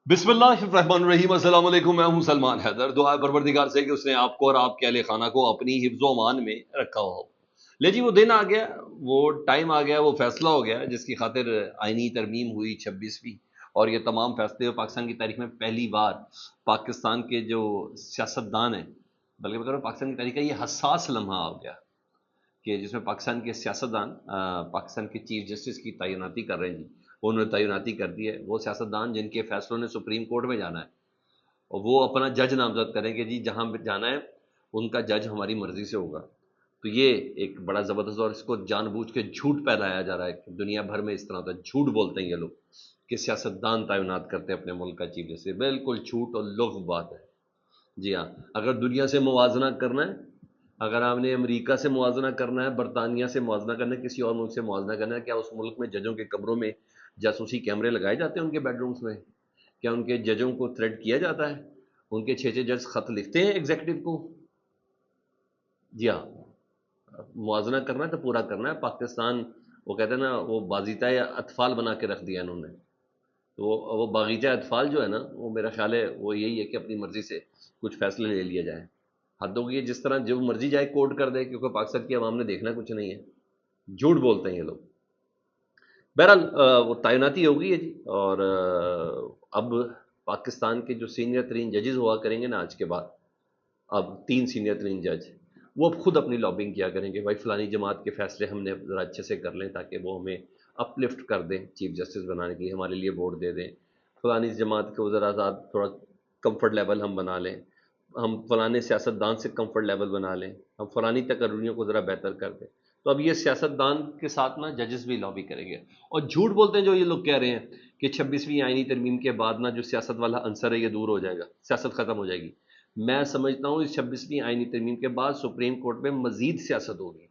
بسم اللہ الرحمن الرحیم۔ السلام علیکم، میں ہوں سلمان حیدر۔ دعا ہے پروردگار سے کہ اس نے آپ کو اور آپ کے اہل خانہ کو اپنی حفظ و امان میں رکھا ہو۔ لے جی، وہ دن آ گیا، وہ ٹائم آ گیا، وہ فیصلہ ہو گیا جس کی خاطر آئینی ترمیم ہوئی 26ویں، اور یہ تمام فیصلے پاکستان کی تاریخ میں پہلی بار پاکستان کے جو سیاستدان ہیں، بلکہ میں کہہ رہا ہوں پاکستان کی تاریخ کا یہ حساس لمحہ آ گیا کہ جس میں پاکستان کے سیاستدان پاکستان کے چیف جسٹس کی تعیناتی کر رہے ہیں۔ جی، انہوں نے تعیناتی کر دی ہے۔ وہ سیاستدان جن کے فیصلوں نے سپریم کورٹ میں جانا ہے، اور وہ اپنا جج نامزد کریں کہ جی جہاں جانا ہے ان کا جج ہماری مرضی سے ہوگا، تو یہ ایک بڑا زبردست، اور اس کو جان بوجھ کے جھوٹ پھیلایا جا رہا ہے کہ دنیا بھر میں اس طرح ہوتا ہے، جھوٹ بولتے ہیں یہ لوگ کہ سیاستدان تعینات کرتے ہیں اپنے ملک کا چیف جسٹس۔ بالکل جھوٹ اور لغو بات ہے۔ جی ہاں، اگر دنیا سے موازنہ کرنا ہے، اگر آپ نے امریکہ سے موازنہ کرنا ہے، برطانیہ سے موازنہ کرنا ہے، کسی اور ملک سے موازنہ کرنا ہے، کیا اس ملک میں ججوں کے کمروں میں جاسوسی کیمرے لگائے جاتے ہیں ان کے بیڈ رومز میں؟ کیا ان کے ججوں کو تھریٹ کیا جاتا ہے؟ ان کے 6 جج خط لکھتے ہیں ایگزیکٹو کو؟ جی ہاں، موازنہ کرنا ہے تو پورا کرنا ہے۔ پاکستان، وہ کہتے ہیں نا، وہ باغیچہ اطفال بنا کے رکھ دیا انہوں نے، تو وہ باغیچہ اطفال جو ہے نا، وہ میرا خیال ہے وہ یہی ہے کہ اپنی مرضی سے کچھ فیصلے لے لیے جائیں۔ حد ہوگی ہے، جس طرح جو مرضی جائے کوڈ کر دے، کیونکہ پاکستان کی عوام نے دیکھنا کچھ نہیں ہے، جھوٹ بولتے ہیں یہ لوگ۔ بہرحال وہ تعیناتی ہو گئی ہے جی، اور اب پاکستان کے جو سینئر ترین ججز ہوا کریں گے نا آج کے بعد، اب 3 سینئر ترین جج، وہ اب خود اپنی لابنگ کیا کریں گے، بھائی فلانی جماعت کے فیصلے ہم نے ذرا اچھے سے کر لیں تاکہ وہ ہمیں اپ لفٹ کر دیں چیف جسٹس بنانے کے لیے، ہمارے لیے ووٹ دے دیں، فلانی جماعت کو ذرا تھوڑا کمفرٹ لیول ہم بنا لیں، ہم فلانے سیاستدان سے کمفرٹ لیول بنا لیں، ہم فلانی تقرریوں کو ذرا بہتر کر دیں۔ تو اب یہ سیاستدان کے ساتھ نا ججز بھی لابی کریں گے، اور جھوٹ بولتے ہیں جو یہ لوگ کہہ رہے ہیں کہ 26ویں آئینی ترمیم کے بعد نا جو سیاست والا عنصر ہے یہ دور ہو جائے گا، سیاست ختم ہو جائے گی۔ میں سمجھتا ہوں اس 26ویں آئینی ترمیم کے بعد سپریم کورٹ میں مزید سیاست ہوگی۔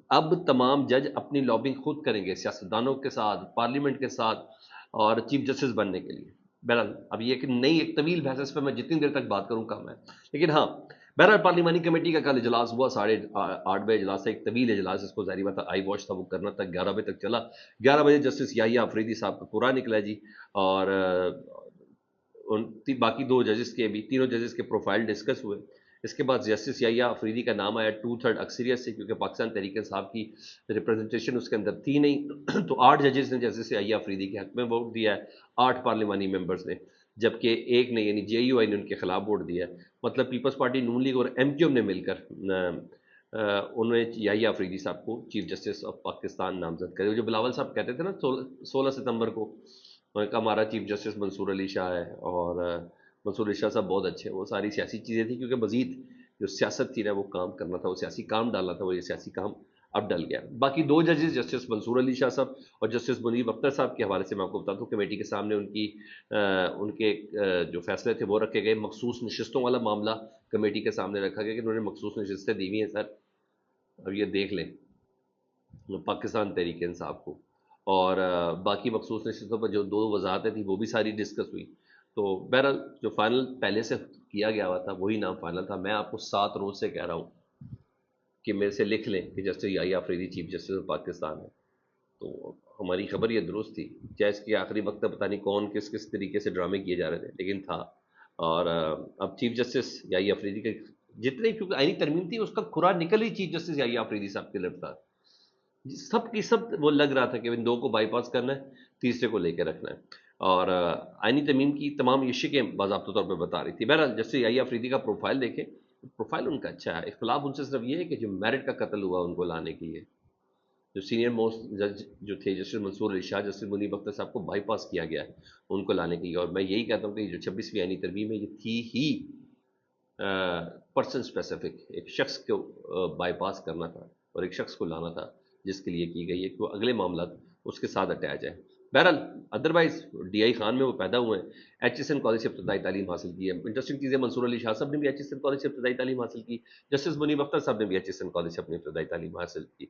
اب تمام جج اپنی لابنگ خود کریں گے سیاستدانوں کے ساتھ، پارلیمنٹ کے ساتھ، اور چیف جسٹس بننے کے لیے۔ بہرحال اب یہ کہ نئی ایک طویل بحث، اس پہ میں جتنی دیر تک بات کروں کم ہے، لیکن ہاں، بہرحال پارلیمانی کمیٹی کا کل اجلاس ہوا، 8:30 بجے اجلاس ہے، ایک طویل اجلاس، اس کو ظاہری بات ہے آئی واچ تھا وہ کرنا تھا، 11 بجے تک چلا۔ 11 بجے جسٹس یحییٰ آفریدی صاحب کا پورا نکلا جی، اور باقی 2 ججز کے بھی، تینوں ججز کے پروفائل ڈسکس ہوئے۔ اس کے بعد جسٹس یحییٰ آفریدی کا نام آیا 2/3 اکثریت سے، کیونکہ پاکستان تحریک انصاف کی ریپرزنٹیشن اس کے اندر تھی نہیں، تو 8 ججز نے جسٹس یحییٰ آفریدی کے حق میں ووٹ دیا ہے، 8 پارلیمانی ممبرز نے، جبکہ ایک نے یعنی جے یو آئی نے ان کے خلاف ووٹ دیا ہے۔ مطلب پیپلز پارٹی، نون لیگ اور ایم کیو ایم نے مل کر انہوں نے یحییٰ آفریدی صاحب کو چیف جسٹس آف پاکستان نامزد کرے۔ جو بلاول صاحب کہتے تھے نا 16 ستمبر کو، انہوں نے کہا ہمارا چیف جسٹس منصور علی شاہ ہے، اور منصور علی شاہ صاحب بہت اچھے ہیں۔ وہ ساری سیاسی چیزیں تھیں، کیونکہ مزید جو سیاست تھی نا وہ کام کرنا تھا، وہ سیاسی کام ڈالنا تھا، وہ یہ سیاسی کام اب ڈل گیا۔ باقی 2 ججز جسٹس منصور علی شاہ صاحب اور جسٹس منیب اختر صاحب کے حوالے سے میں آپ کو بتاتا ہوں، کمیٹی کے سامنے ان کے جو فیصلے تھے وہ رکھے گئے۔ مخصوص نشستوں والا معاملہ کمیٹی کے سامنے رکھا گیا کہ انہوں نے مخصوص نشستیں دی ہوئی ہیں سر، اب یہ دیکھ لیں پاکستان تحریک انصاف کو، اور باقی مخصوص نشستوں پر جو 2 وضاحتیں تھیں وہ بھی ساری ڈسکس ہوئی۔ تو بہرحال جو فائنل پہلے سے کیا گیا ہوا تھا وہی نام فائنل تھا۔ میں آپ کو 7 روز سے کہہ رہا ہوں کہ میرے سے لکھ لیں کہ justice Yahya Afridi chief justice of Pakistan ہے، تو ہماری خبر یہ درست تھی، چاہے اس کے آخری وقت پتہ نہیں کون کس طریقے سے ڈرامے کیے جا رہے تھے، لیکن تھا۔ اور اب چیف جسٹس یحییٰ آفریدی کے جتنے، کیونکہ آئینی ترمیم تھی، اس کا کھرا نکل ہی چیف جسٹس یحییٰ آفریدی صاحب کے لیے تھا، سب کی سب وہ لگ رہا تھا کہ ان 2 کو بائی پاس کرنا ہے، تیسرے کو لے کے رکھنا ہے، اور آئینی ترمیم کی تمام یہ شکیں باضابطہ طور پہ بتا رہی تھی۔ بہرحال جسٹس یحییٰ آفریدی کا پروفائل دیکھیں، پروفائل ان کا اچھا ہے، اختلاف ان سے صرف یہ ہے کہ جو میرٹ کا قتل ہوا ان کو لانے کے لیے، جو سینئر موسٹ جج جو تھے جسٹس منصور علی شاہ، جسٹس منیب اختر صاحب کو بائی پاس کیا گیا ہے ان کو لانے کے لیے۔ اور میں یہی کہتا ہوں کہ جو 26ویں آئینی ترمیم ہے یہ تھی ہی پرسن اسپیسیفک، ایک شخص کو بائی پاس کرنا تھا اور ایک شخص کو لانا تھا، جس کے لیے کی گئی ہے کہ وہ اگلے معاملات اس کے ساتھ اٹیچ ہے۔ بہرحال ادروائز ڈی آئی خان میں وہ پیدا ہوئے ہیں، ایچ ایس این کالج سے ابتدائی تعلیم حاصل کی ہے۔ انٹرسٹنگ چیز ہے، منصور علی شاہ صاحب نے بھی ایچ ایس این کالج سے ابتدائی تعلیم حاصل کی، جسٹس منیب اختر صاحب نے بھی ایچ ایس این کالج سے اپنی ابتدائی تعلیم حاصل کی۔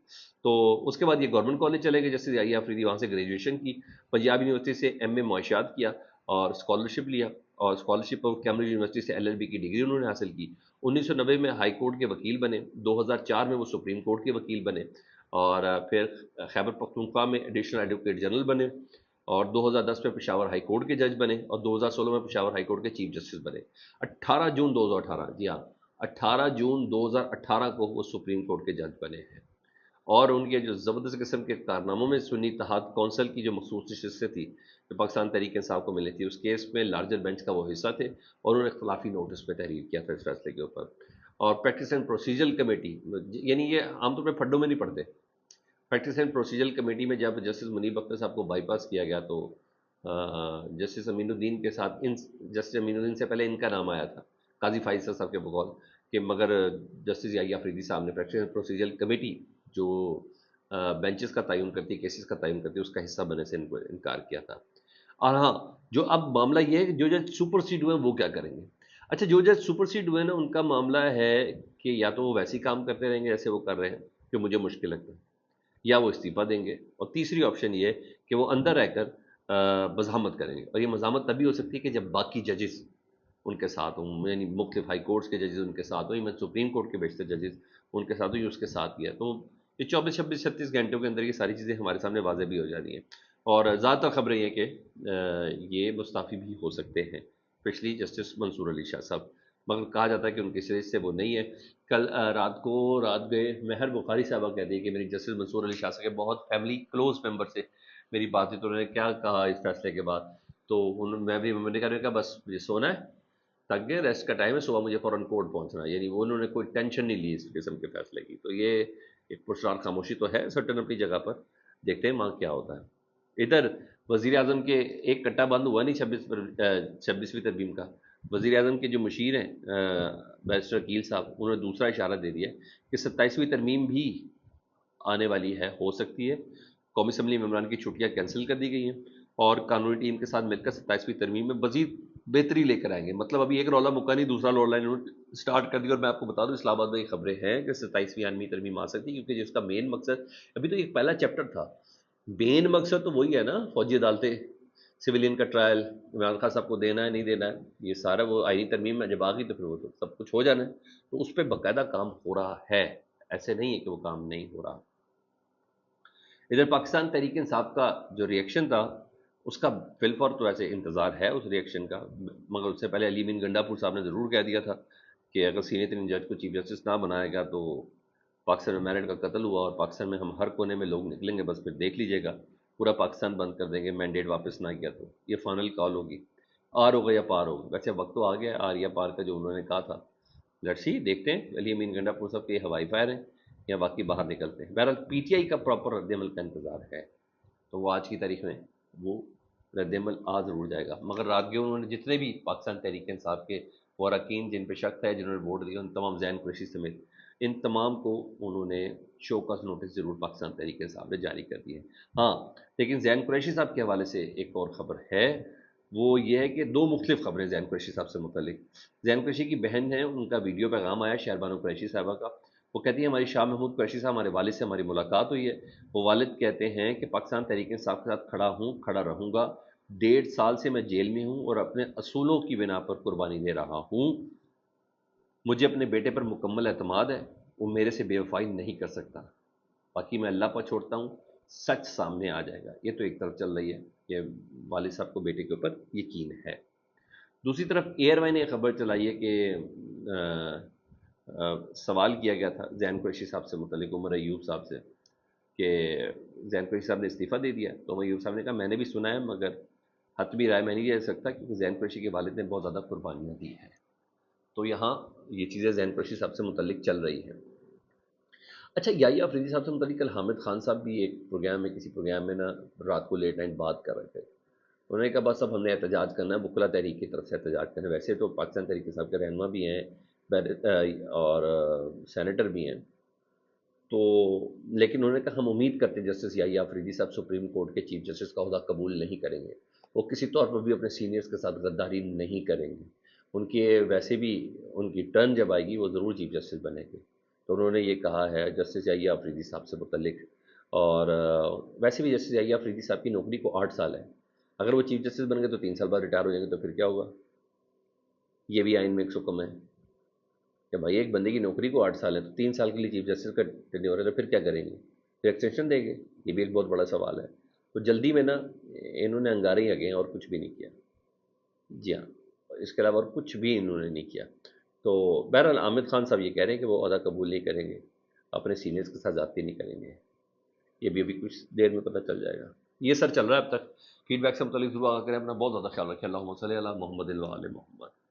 تو اس کے بعد یہ گورنمنٹ کالج چلے گئے، جسٹس یحییٰ آفریدی وہاں سے گریجویشن کی، پنجاب یونیورسٹی سے ایم اے معاشیات کیا اور اسکالرشپ لیا، اور اسکالرشپ اور کیمبرج یونیورسٹی سے ایل ایل بی کی ڈگری انہوں نے حاصل کی۔ 1990 میں ہائی کورٹ کے وکیل بنے، 2004 میں وہ سپریم کورٹ کے وکیل بنے، اور پھر خیبر پختونخوا میں ایڈیشنل ایڈوکیٹ جنرل بنے، اور 2010 میں پشاور ہائی کورٹ کے جج بنے اور 2016 میں پشاور ہائی کورٹ کے چیف جسٹس بنے. 18 جون 2018، جی ہاں 18 جون 2018 کو وہ سپریم کورٹ کے جج بنے ہیں. اور ان کے جو زبردست قسم کے کارناموں میں سنی اتحاد کونسل کی جو مخصوص نشستیں تھی جو پاکستان تحریک انصاف کو ملی تھی، اس کیس میں لارجر بینچ کا وہ حصہ تھے اور انہوں نے اختلافی نوٹس پہ تحریر کیا تھا اس فیصلے کے اوپر. اور پریکٹس اینڈ پروسیجر کمیٹی، یعنی یہ عام طور پہ پھڈوں میں نہیں پڑتے. پریکٹس اینڈ پروسیجر کمیٹی میں جب جسٹس منیب اختر صاحب کو بائی پاس کیا گیا تو جسٹس امین الدین کے ساتھ جسٹس امین الدین سے پہلے ان کا نام آیا تھا قاضی فائز صاحب کے بقول کہ، مگر جسٹس یحییٰ افریدی صاحب نے پریکٹس اینڈ پروسیجر کمیٹی جو بینچز کا تعین کرتی ہے، کیسز کا تعین کرتی ہے، اس کا حصہ بننے سے انکار کیا تھا. اور ہاں، جو اب معاملہ یہ ہے کہ جو جج سپر سیڈ ہوئے ہیں وہ کیا کریں گے. اچھا، جو جج سپر سیڈ ہوئے ہیں نا، ان کا معاملہ ہے کہ یا تو وہ ویسے ہی کام کرتے رہیں گے جیسے وہ کر رہے ہیں، جو مجھے مشکل لگتا ہے، یا وہ استعفیٰ دیں گے. اور تیسری آپشن یہ ہے کہ وہ اندر رہ کر مزاحمت کریں گے. اور یہ مزاحمت تبھی ہو سکتی ہے کہ جب باقی ججز ان کے ساتھ ہوں، یعنی مختلف ہائی کورٹس کے ججز ان کے ساتھ ہوں، میں سپریم کورٹ کے بیشتر ججز ان کے ساتھ ہوں، یہ اس کے ساتھ گیا. تو یہ 24 26 36 گھنٹوں کے اندر یہ ساری چیزیں ہمارے سامنے واضح بھی ہو جاتی ہیں. اور زیادہ تر خبریں یہ کہ یہ مستعفی بھی ہو سکتے ہیں، اسپیشلی جسٹس منصور علی شاہ صاحب، مگر کہا جاتا ہے کہ ان کی سیریز سے وہ نہیں ہے. کل رات گئے مہر بخاری صاحبہ کہتی ہے کہ میری جسٹس منصور علی شاہ صاحب کے بہت فیملی کلوز ممبر سے میری بات ہوئی، تو انہوں نے کیا کہا اس فیصلے کے بعد. تو میں نے کہا بس مجھے سونا ہے، تک گئے، ریسٹ کا ٹائم ہے، صبح مجھے فوراً کورٹ پہنچنا ہے. یعنی وہ انہوں نے کوئی ٹینشن نہیں لی اس قسم کے فیصلے کی. تو یہ ایک پرسرار خاموشی تو ہے سرٹن اپنی جگہ پر. دیکھتے ہیں وہاں کیا ہوتا ہے. ادھر وزیر اعظم کے ایک کٹا بند ہوا نہیں 26ویں ترمیم کا. وزیر اعظم کے جو مشیر ہیں بیرسٹر عقیل صاحب، انہوں نے دوسرا اشارہ دے دیا کہ 27ویں ترمیم بھی آنے والی ہے، ہو سکتی ہے. قومی اسمبلی ممبران کی چھٹیاں کینسل کر دی گئی ہیں اور قانونی ٹیم کے ساتھ مل کر 27ویں ترمیم میں مزید بہتری لے کر آئیں گے. مطلب ابھی ایک رولا مکا نہیں، دوسرا رولا انہوں نے اسٹارٹ کر دیا. اور میں آپ کو بتا دوں اسلام آباد میں یہ خبریں ہیں کہ 27ویں آئینی ترمیم آ سکتی ہے، کیونکہ جس کا مین مقصد، ابھی تو ایک پہلا چیپٹر تھا، مین مقصد تو وہی ہے نا، فوجی عدالتیں، سویلین کا ٹرائل عمران خان صاحب کو دینا ہے نہیں دینا ہے، یہ سارا وہ آئینی ترمیم میں جب آ گئی تو پھر وہ تو سب کچھ ہو جانا ہے. تو اس پہ باقاعدہ کام ہو رہا ہے، ایسے نہیں ہے کہ وہ کام نہیں ہو رہا. ادھر پاکستان تحریک انصاف کا جو ریئیکشن تھا، اس کا فی الفور تو ایسے انتظار ہے اس ریئیکشن کا، مگر اس سے پہلے علی امین گنڈا پور صاحب نے ضرور کہہ دیا تھا کہ اگر سینئر ترین جج کو چیف جسٹس نہ بنائے گا تو پاکستان میں میرٹ کا قتل ہوا اور پاکستان میں ہم ہر کونے میں لوگ نکلیں گے، بس پھر دیکھ لیجیے گا، پورا پاکستان بند کر دیں گے مینڈیٹ واپس نہ کیا تو. یہ فائنل کال ہوگی، آر ہوگا یا پار ہوگا. ویسے وقت تو آ گیا آر یا پار کا جو انہوں نے کہا تھا. لڑسی دیکھتے ہیں علی امین گنڈا پور صاحب کے یہ ہوائی فائر ہیں یا باقی باہر نکلتے ہیں. بہرحال پی ٹی آئی کا پراپر رد عمل کا انتظار ہے، تو وہ آج کی تاریخ میں وہ رد عمل آ ضرور جائے گا. مگر رات کے انہوں نے جتنے بھی پاکستان تحریک انصاف کے وارکین جن پہ شک ہے، جنہوں نے ووٹ دیا، ان تمام زین قریشی سمیت ان تمام کو انہوں نے شو کاز نوٹس ضرور پاکستان تحریک انصاف نے جاری کر دیے. ہاں، لیکن زین قریشی صاحب کے حوالے سے ایک اور خبر ہے، وہ یہ ہے کہ دو مختلف خبریں زین قریشی صاحب سے متعلق. زین قریشی کی بہن ہے، ان کا ویڈیو پیغام آیا شہربانو قریشی صاحبہ کا. وہ کہتی ہیں ہماری شاہ محمود قریشی صاحب ہمارے والد سے ہماری ملاقات ہوئی ہے. وہ والد کہتے ہیں کہ پاکستان تحریک انصاف کے ساتھ کھڑا ہوں، کھڑا رہوں گا. 1.5 سال سے میں جیل میں ہوں اور اپنے اصولوں کی بنا پر قربانی دے رہا ہوں. مجھے اپنے بیٹے پر مکمل اعتماد ہے، وہ میرے سے بے وفائی نہیں کر سکتا. باقی میں اللہ پر چھوڑتا ہوں، سچ سامنے آ جائے گا. یہ تو ایک طرف چل رہی ہے کہ والد صاحب کو بیٹے کے اوپر یقین ہے. دوسری طرف ایئر وائی نے خبر چلائی ہے کہ سوال کیا گیا تھا زین قریشی صاحب سے متعلق عمر ایوب صاحب سے کہ زین قریشی صاحب نے استعفیٰ دے دیا. تو عمر ایوب صاحب نے کہا میں نے بھی سنا ہے، مگر حتمی رائے میں نہیں دے سکتا کیونکہ زین قریشی کے والد نے بہت زیادہ قربانیاں دی ہیں. تو یہاں یہ چیزیں زین قریشی صاحب سے متعلق چل رہی ہیں. اچھا، یحییٰ افریدی صاحب سے متعلق کل حامد خان صاحب بھی ایک پروگرام میں کسی پروگرام میں نا رات کو لیٹ نائٹ بات کر رہے تھے. انہوں نے کہا بس اب ہم نے احتجاج کرنا ہے، وکلا تحریک کی طرف سے احتجاج کرنا ہے. ویسے تو پاکستان تحریک صاحب کے رہنما بھی ہیں اور سینیٹر بھی ہیں، تو لیکن انہوں نے کہا ہم امید کرتے ہیں جسٹس یحییٰ افریدی صاحب سپریم کورٹ کے چیف جسٹس کا عہدہ قبول نہیں کریں گے. وہ کسی طور پر بھی اپنے سینئرز کے ساتھ غداری نہیں کریں گے. ان کے ویسے بھی ان کی ٹرن جب آئے گی وہ ضرور چیف جسٹس بنیں گے. تو انہوں نے یہ کہا ہے جسٹس یحییٰ افریدی صاحب سے متعلق. اور ویسے بھی جسٹس یحییٰ افریدی صاحب کی نوکری کو 8 سال ہے. اگر وہ چیف جسٹس بن گئے تو 3 سال بعد ریٹائر ہو جائیں گے، تو پھر کیا ہوگا؟ یہ بھی آئین میں ایک حکم ہے کہ بھائی ایک بندے کی نوکری کو 8 سال ہے تو 3 سال کے لیے چیف جسٹس کا ٹینیور ہے، تو پھر کیا کریں گے؟ پھر ایکسٹینشن دیں گے؟ یہ بھی ایک بہت بڑا سوال ہے. تو جلدی میں نا انہوں نے انگارے ہی ہگے ہیں اور کچھ بھی نہیں کیا. جی ہاں، اس کے علاوہ اور کچھ بھی انہوں نے نہیں کیا. تو بہرحال عامر خان صاحب یہ کہہ رہے ہیں کہ وہ عہدہ قبول نہیں کریں گے، اپنے سینئرز کے ساتھ زیادتی نہیں کریں گے. یہ بھی ابھی کچھ دیر میں پتہ چل جائے گا. یہ سر چل رہا ہے اب تک. فیڈ بیک سے متعلق ضرور آگاہ کریں. اپنا بہت زیادہ خیال رکھیں. اللہم صلی علی محمد و آل محمد.